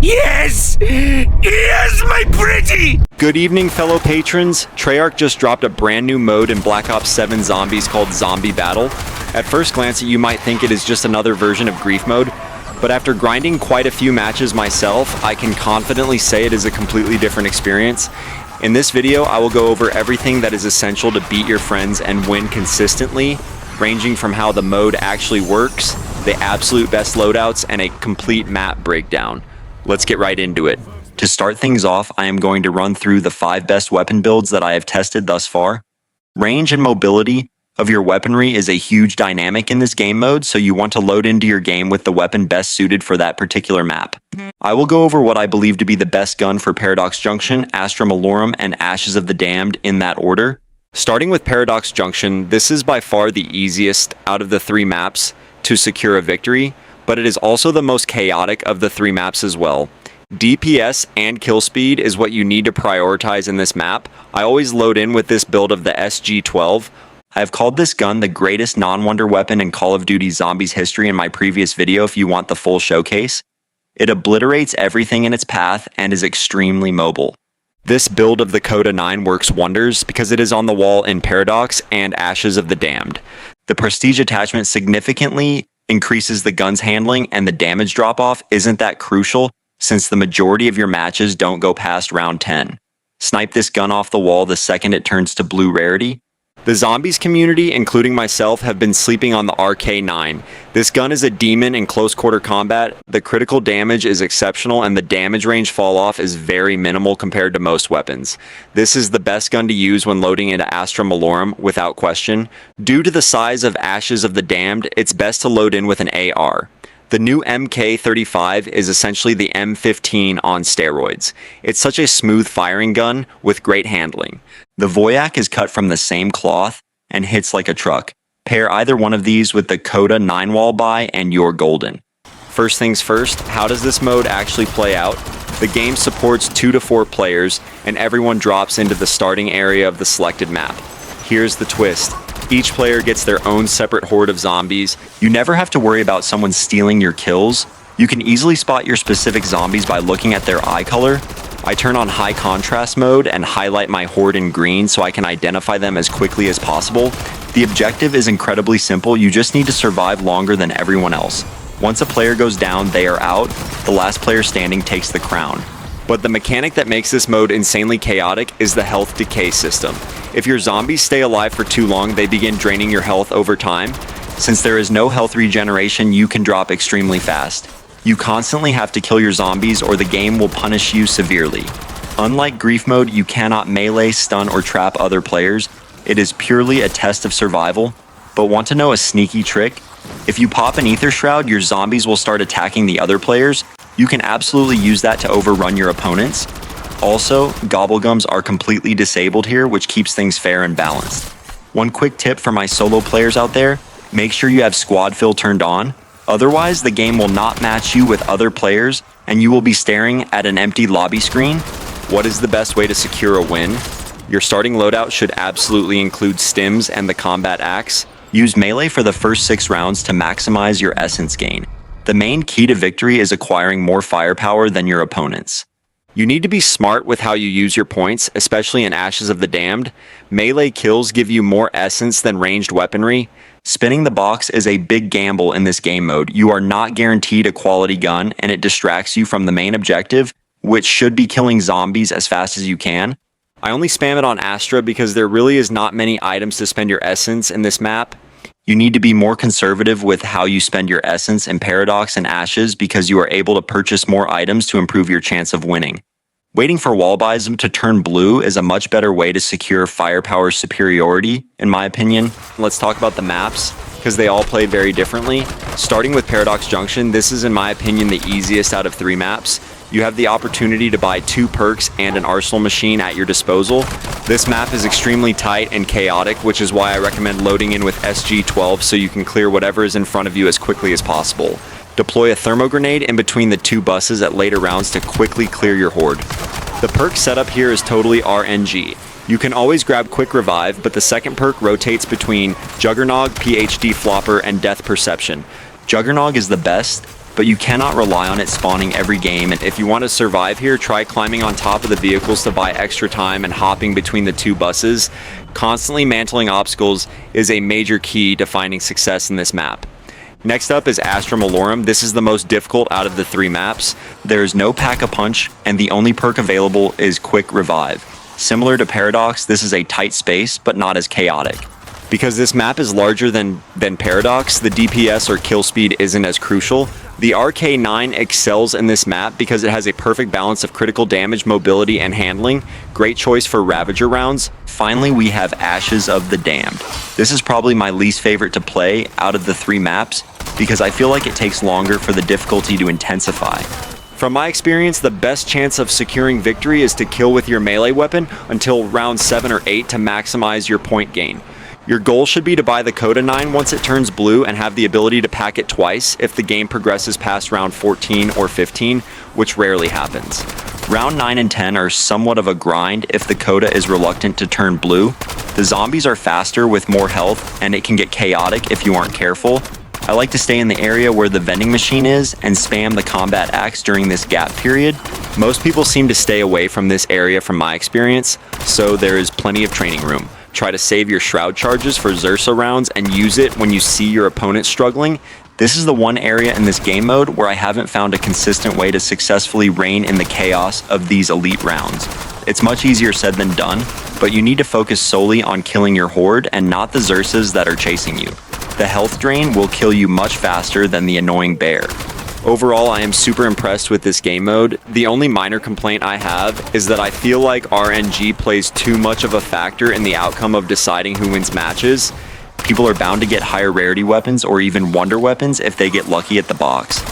Yes! Yes, my pretty! Good evening, fellow patrons. Treyarch just dropped a brand new mode in Black Ops 7 Zombies called Zombie Battle. At first glance, you might think it is just another version of Grief Mode, but after grinding quite a few matches myself, I can confidently say it is a completely different experience. In this video, I will go over everything that is essential to beat your friends and win consistently, ranging from how the mode actually works, the absolute best loadouts, and a complete map breakdown. Let's get right into it. To start things off, I am going to run through the 5 best weapon builds that I have tested thus far. Range and mobility of your weaponry is a huge dynamic in this game mode, so you want to load into your game with the weapon best suited for that particular map. I will go over what I believe to be the best gun for Paradox Junction, Astra, Malorum, and Ashes of the Damned in that order. Starting with Paradox Junction, this is by far the easiest out of the 3 maps to secure a victory, but it is also the most chaotic of the 3 maps as well. DPS and kill speed is what you need to prioritize in this map. I always load in with this build of the SG-12. I have called this gun the greatest non-wonder weapon in Call of Duty Zombies history in my previous video if you want the full showcase. It obliterates everything in its path and is extremely mobile. This build of the Coda 9 works wonders because it is on the wall in Paradox and Ashes of the Damned. The prestige attachment significantly increases the gun's handling, and the damage drop-off isn't that crucial since the majority of your matches don't go past round 10. Snipe this gun off the wall the second it turns to blue rarity. The Zombies community, including myself, have been sleeping on the RK9. This gun is a demon in close quarter combat. The critical damage is exceptional and the damage range fall off is very minimal compared to most weapons. This is the best gun to use when loading into Astra Malorum without question. Due to the size of Ashes of the Damned, it's best to load in with an AR. The new MK35 is essentially the M15 on steroids. It's such a smooth firing gun with great handling. The Voyak is cut from the same cloth and hits like a truck. Pair either one of these with the Coda 9 wall buy and you're golden. First things first, how does this mode actually play out? The game supports 2 to 4 players and everyone drops into the starting area of the selected map. Here's the twist. Each player gets their own separate horde of zombies. You never have to worry about someone stealing your kills. You can easily spot your specific zombies by looking at their eye color. I turn on high contrast mode and highlight my horde in green so I can identify them as quickly as possible. The objective is incredibly simple. You just need to survive longer than everyone else. Once a player goes down, they are out. The last player standing takes the crown. But the mechanic that makes this mode insanely chaotic is the health decay system. If your zombies stay alive for too long, they begin draining your health over time. Since there is no health regeneration, you can drop extremely fast. You constantly have to kill your zombies or the game will punish you severely. Unlike Grief Mode, you cannot melee, stun, or trap other players. It is purely a test of survival. But want to know a sneaky trick? If you pop an Ether Shroud, your zombies will start attacking the other players. You can absolutely use that to overrun your opponents. Also, Gobblegums are completely disabled here, which keeps things fair and balanced. One quick tip for my solo players out there, make sure you have squad fill turned on. Otherwise, the game will not match you with other players, and you will be staring at an empty lobby screen. What is the best way to secure a win? Your starting loadout should absolutely include stims and the combat axe. Use melee for the first 6 rounds to maximize your essence gain. The main key to victory is acquiring more firepower than your opponents. You need to be smart with how you use your points, especially in Ashes of the Damned. Melee kills give you more essence than ranged weaponry. Spinning the box is a big gamble in this game mode. You are not guaranteed a quality gun, and it distracts you from the main objective, which should be killing zombies as fast as you can. I only spam it on Astra because there really is not many items to spend your essence in this map. You need to be more conservative with how you spend your essence in Paradox and Ashes because you are able to purchase more items to improve your chance of winning. Waiting for wall buys to turn blue is a much better way to secure firepower superiority, in my opinion. Let's talk about the maps, because they all play very differently. Starting with Paradox Junction, this is in my opinion the easiest out of 3 maps. You have the opportunity to buy 2 perks and an arsenal machine at your disposal. This map is extremely tight and chaotic, which is why I recommend loading in with SG-12 so you can clear whatever is in front of you as quickly as possible. Deploy a thermo grenade in between the 2 buses at later rounds to quickly clear your horde. The perk setup here is totally RNG. You can always grab Quick Revive, but the second perk rotates between Juggernog, PhD Flopper, and Death Perception. Juggernog is the best. but you cannot rely on it spawning every game, and if you want to survive here, try climbing on top of the vehicles to buy extra time and hopping between the two buses. Constantly mantling obstacles is a major key to finding success in this map. Next up is Astra Malorum. This is the most difficult out of the 3 maps. There is no Pack-a-Punch, and the only perk available is Quick Revive. Similar to Paradox, this is a tight space, but not as chaotic. Because this map is larger than Paradox, the DPS or kill speed isn't as crucial. The RK9 excels in this map because it has a perfect balance of critical damage, mobility, and handling. Great choice for Ravager rounds. Finally, we have Ashes of the Damned. This is probably my least favorite to play out of the 3 maps because I feel like it takes longer for the difficulty to intensify. From my experience, the best chance of securing victory is to kill with your melee weapon until round 7 or 8 to maximize your point gain. Your goal should be to buy the Coda 9 once it turns blue and have the ability to pack it twice if the game progresses past round 14 or 15, which rarely happens. Round 9 and 10 are somewhat of a grind if the Coda is reluctant to turn blue. The zombies are faster with more health, and it can get chaotic if you aren't careful. I like to stay in the area where the vending machine is and spam the combat axe during this gap period. Most people seem to stay away from this area from my experience, so there is plenty of training room. Try to save your shroud charges for Xursa rounds and use it when you see your opponent struggling. This is the one area in this game mode where I haven't found a consistent way to successfully reign in the chaos of these elite rounds. It's much easier said than done, but you need to focus solely on killing your horde and not the Xursas that are chasing you. The health drain will kill you much faster than the annoying bear. Overall, I am super impressed with this game mode. The only minor complaint I have is that I feel like RNG plays too much of a factor in the outcome of deciding who wins matches. People are bound to get higher rarity weapons or even wonder weapons if they get lucky at the box.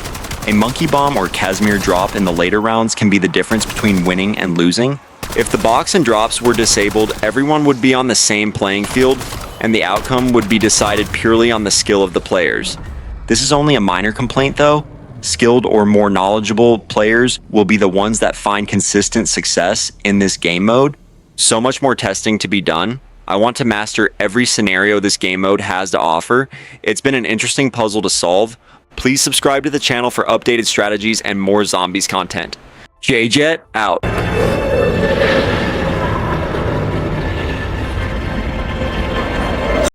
A monkey bomb or Casimir drop in the later rounds can be the difference between winning and losing. If the box and drops were disabled, everyone would be on the same playing field, and the outcome would be decided purely on the skill of the players. This is only a minor complaint though. Skilled or more knowledgeable players will be the ones that find consistent success in this game mode. So much more testing to be done. I want to master every scenario this game mode has to offer. It's been an interesting puzzle to solve. Please subscribe to the channel for updated strategies and more zombies content. JJet out.